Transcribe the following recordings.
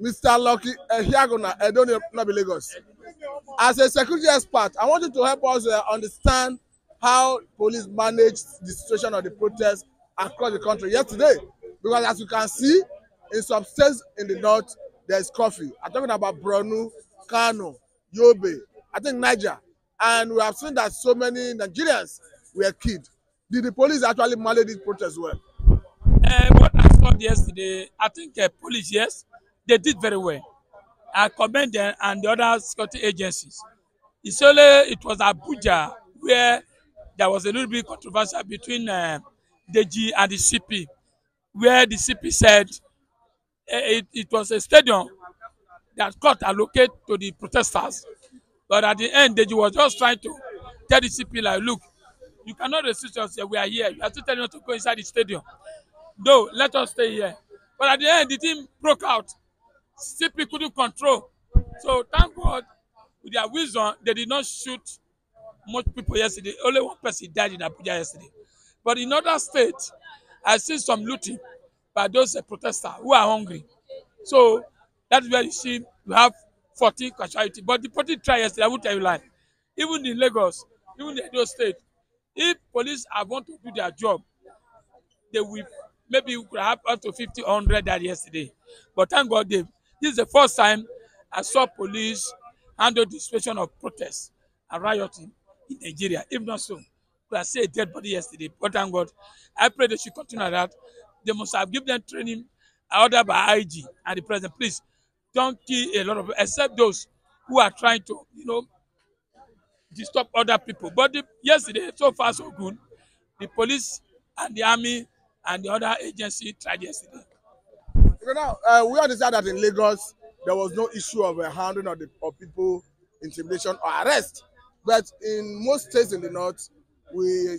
Mr. Lucky Hiagona, I don't know Lagos. As a security expert, I want you to help us understand how police managed the situation of the protests across the country yesterday. Because as you can see, in some states in the north, there's curfew. I'm talking about Borno, Kano, Yobe, I think Niger. And we have seen that so many Nigerians were killed. Did the police actually manage this protest well? What I saw yesterday, I think police, yes, they did very well. I commend them and the other security agencies. It's only it was Abuja where there was a little bit controversial between Deji and the CP, where the CP said it was a stadium that got allocated to the protesters, but at the end Deji was just trying to tell the CP like, look, you cannot restrict us here. We are here. You are still telling us to go inside the stadium. No, let us stay here. But at the end, the team broke out. CP couldn't control. So thank God, with their wisdom, they did not shoot much people yesterday. Only one person died in Abuja yesterday. But in other states, I see some looting by those protesters who are hungry. So that's where you see you have 40 casualties. But the party tried yesterday, I won't tell you lie. Even in Lagos, even in those states, if police are want to do their job, they will maybe we could have up to 50 or 100 died yesterday. But thank God, this is the first time I saw police handle the situation of protests and rioting in Nigeria. If not so, we have seen a dead body yesterday. But thank God, I pray they should continue that. They must have given them training ordered by IG and the president. Please don't kill a lot of, except those who are trying to, disturb other people. But yesterday, so far so good. The police and the army and the other agency tried yesterday. Now, we understand that in Lagos, there was no issue of handling of people, intimidation or arrest. But in most states in the north, we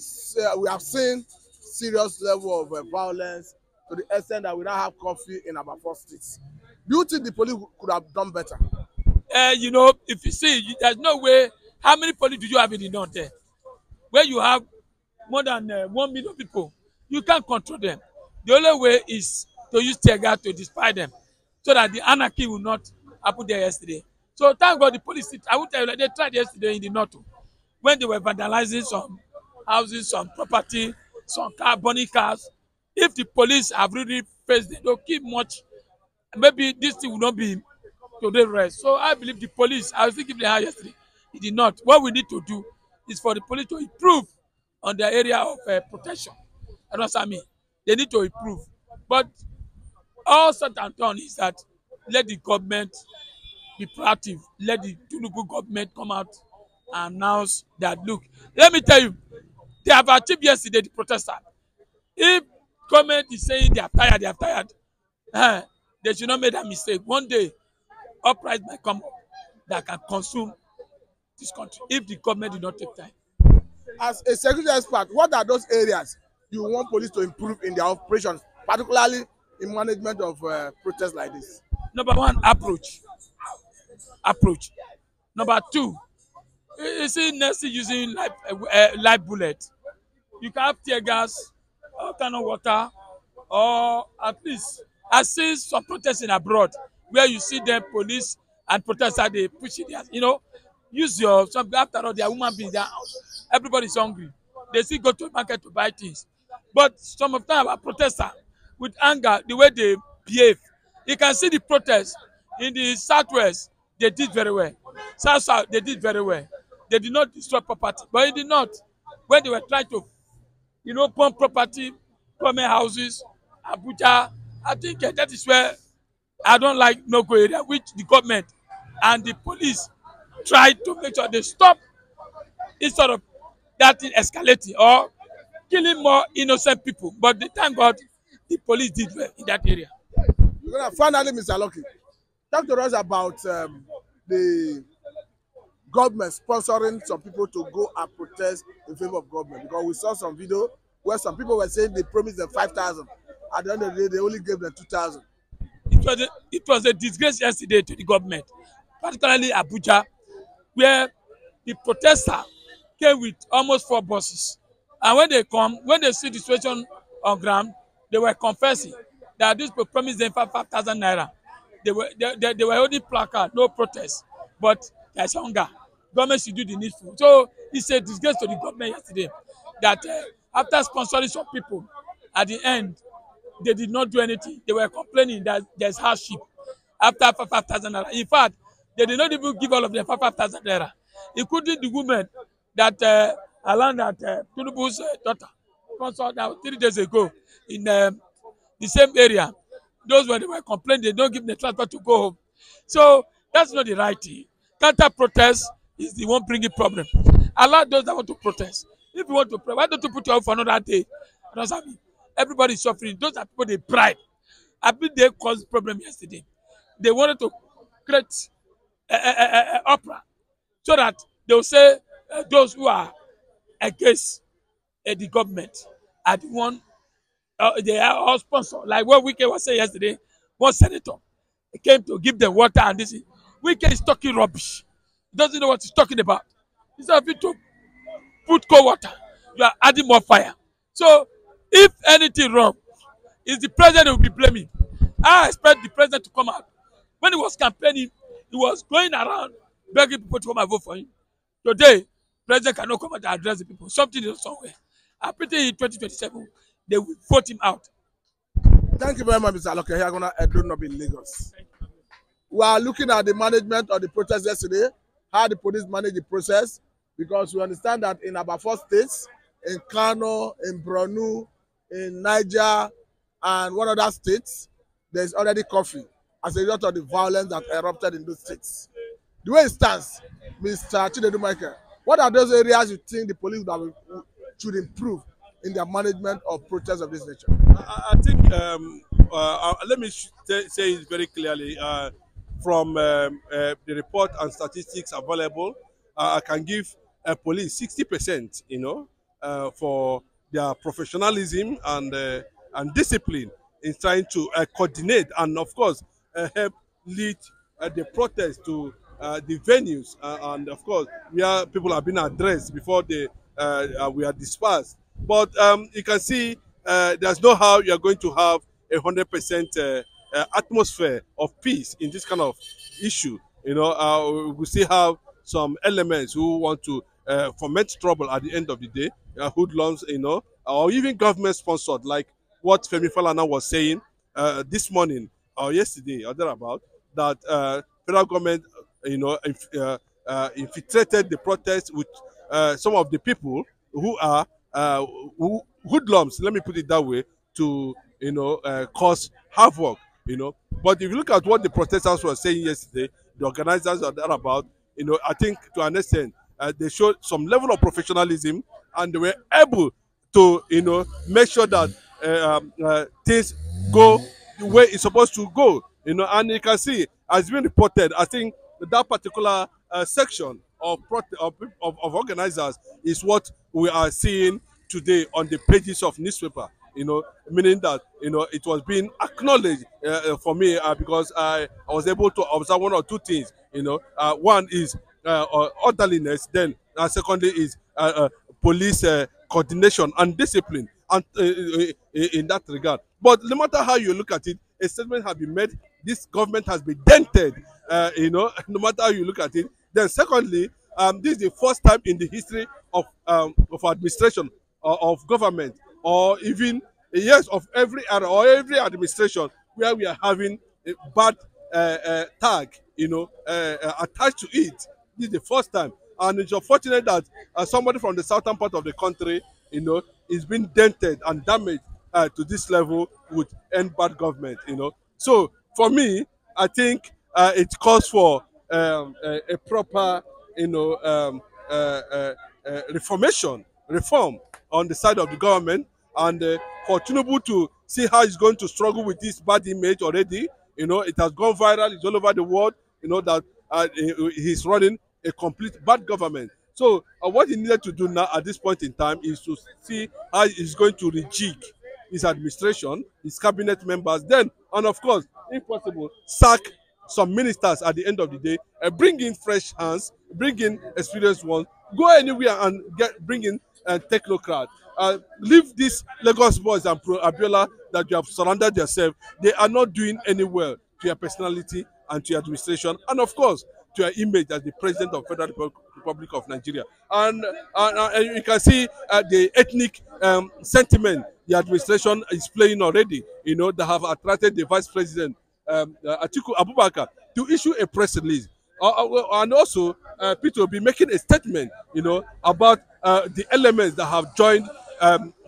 have seen serious level of violence to the extent that we now have curfew in about 4 states. Do you think the police could have done better? If you see, there's no way. How many police do you have in the north there? Where you have more than 1 million people, you can't control them. The only way is to use teargas to disperse them, so that the anarchy will not happen there yesterday. So thank God the police. I will tell you, they tried yesterday in the north when they were vandalizing some houses, some property, some burning cars. If the police have really faced them, they'll keep much. Maybe this thing will not be to the rest. So I believe the police. I was thinking they had yesterday. It did not. What we need to do is for the police to improve on the area of protection. And what I mean, they need to improve. But all said and done is that let the government be proactive. Let the Tinubu government come out and announce that, look, let me tell you, they have achieved yesterday the protester. If government is saying they are tired, they should not make that mistake. One day, uprising might come up that can consume this country if the government do not take time. As a security expert, what are those areas you want police to improve in their operations, particularly in management of protests like this? Number one, approach. Number two, you see next using live bullet. You can have tear gas, all kind of water, or at least I see some protesting abroad where you see them police and protesters they push it. Use your some after all they are human beings. Everybody's hungry. They still go to the market to buy things. But some of them are protesters with anger, the way they behave. You can see the protests in the southwest. They did very well. South, they did very well. They did not destroy property. But in the north, when they were trying to, burn property, government houses, Abuja, I think that is where I don't like no-go area, which the government and the police try to make sure they stop instead of that thing escalating or killing more innocent people. But thank God, the police did well in that area. Finally, Mr. Lucky, talk to us about the government sponsoring some people to go and protest in favor of government, because we saw some video where some people were saying they promised them 5,000. At the end of the day, they only gave them 2,000. It was a disgrace yesterday to the government, particularly Abuja, where the protester came with almost 4 buses. And when they see the situation on ground, they were confessing that this people promised them 5,000 naira. They were holding placard, no protest, but there's hunger. Government should do the needful. So it's a disgrace to the government yesterday that after sponsoring some people, at the end they did not do anything. They were complaining that there's hardship after 5,000 naira. In fact, they did not even give all of them 5,000 naira, including the women that Alan that Tinubu's daughter sponsored now 3 days ago in the same area. Those when they were complaining, they don't give them the transport to go home. So that's not the right thing. Counter protest is the one bringing problem. Allow those that want to protest. If you want to protest, why don't you put your own for another day? Because I mean, everybody is suffering. Those are people they bribe. I think they caused problem yesterday. They wanted to create opera so that they will say those who are against the government are the one they are all sponsor. Like what Wike was saying yesterday, one senator came to give them water and this. Wike is talking rubbish. He doesn't know what he's talking about. Instead of it to put cold water, you are adding more fire. So if anything wrong, it's the president who will be blaming. I expect the president to come out. When he was campaigning, he was going around begging people to come and vote for him. Today, president cannot come out and address the people. Something is somewhere. I pity in 2027, they will vote him out. Thank you very much, Mr. Aloke. Here, I'm going to do not be in Lagos. We are looking at the management of the protest yesterday, how the police managed the process, because we understand that in about 4 states, in Kano, in Borno, in Niger, and one other states, there is already curfew as a result of the violence that erupted in those states. The way it stands, Mr. Chinedu Michael, what are those areas you think the police should improve in their management of protests of this nature? I think, let me say it very clearly. From the report and statistics available, I can give police 60%, for their professionalism and discipline in trying to coordinate and, of course, help lead the protest to the venues and, of course, where people have been addressed before we are dispersed. But you can see there's no how you are going to have 100% atmosphere of peace in this kind of issue. We still have some elements who want to foment trouble at the end of the day, hoodlums, or even government sponsored, like what Femi Falana was saying this morning or yesterday or thereabout, that federal government, infiltrated the protest with some of the people who are hoodlums, let me put it that way, to cause havoc. But if you look at what the protesters were saying yesterday, the organizers are there about, I think to an extent they showed some level of professionalism, and they were able to make sure that things go the way it's supposed to go. And you can see, as been reported, I think that particular section of organizers is what we are seeing today on the pages of newspaper. Meaning that it was being acknowledged for me because I was able to observe one or two things. One is orderliness, then secondly is police coordination and discipline, and in that regard. But no matter how you look at it, a statement has been made. This government has been dented. No matter how you look at it. Then secondly, this is the first time in the history of administration of government, or even yes, of every era or every administration, where we are having a bad tag, attached to it. This is the first time, and it's unfortunate that somebody from the southern part of the country, is being dented and damaged to this level with end bad government. So for me, I think it calls for a proper, reform on the side of the government, and for Tinubu to see how he's going to struggle with this bad image already. It has gone viral, it's all over the world, that he's running a complete bad government. So what he needed to do now at this point in time is to see how he's going to rejig his administration, his cabinet members, then, and of course, if possible, sack some ministers at the end of the day, bring in fresh hands, bring in experienced ones, go anywhere and bring in technocrat. Leave these Lagos boys and Pro Abiola that you have surrounded yourself. They are not doing any well to your personality and to your administration, and of course to your image as the President of Federal Republic of Nigeria. And you can see the ethnic sentiment the administration is playing already, that have attracted the Vice President Atiku Abubakar to issue a press release. And also, Peter will be making a statement, about the elements that have joined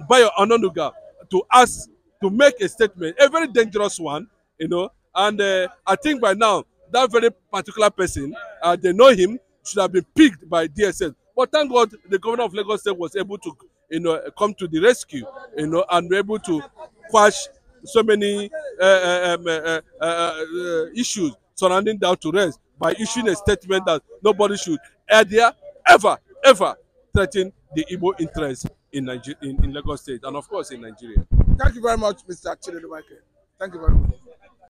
Bayo Ononuga to ask to make a statement, a very dangerous one, and I think by now that very particular person, they know him, should have been picked by DSS. But thank God the governor of Lagos State was able to, come to the rescue, and be able to quash so many issues surrounding that to rest by issuing a statement that nobody should ever threaten the Igbo interest in Lagos State and of course in Nigeria. Thank you very much, Mr. Chinedu Michael. Thank you very much.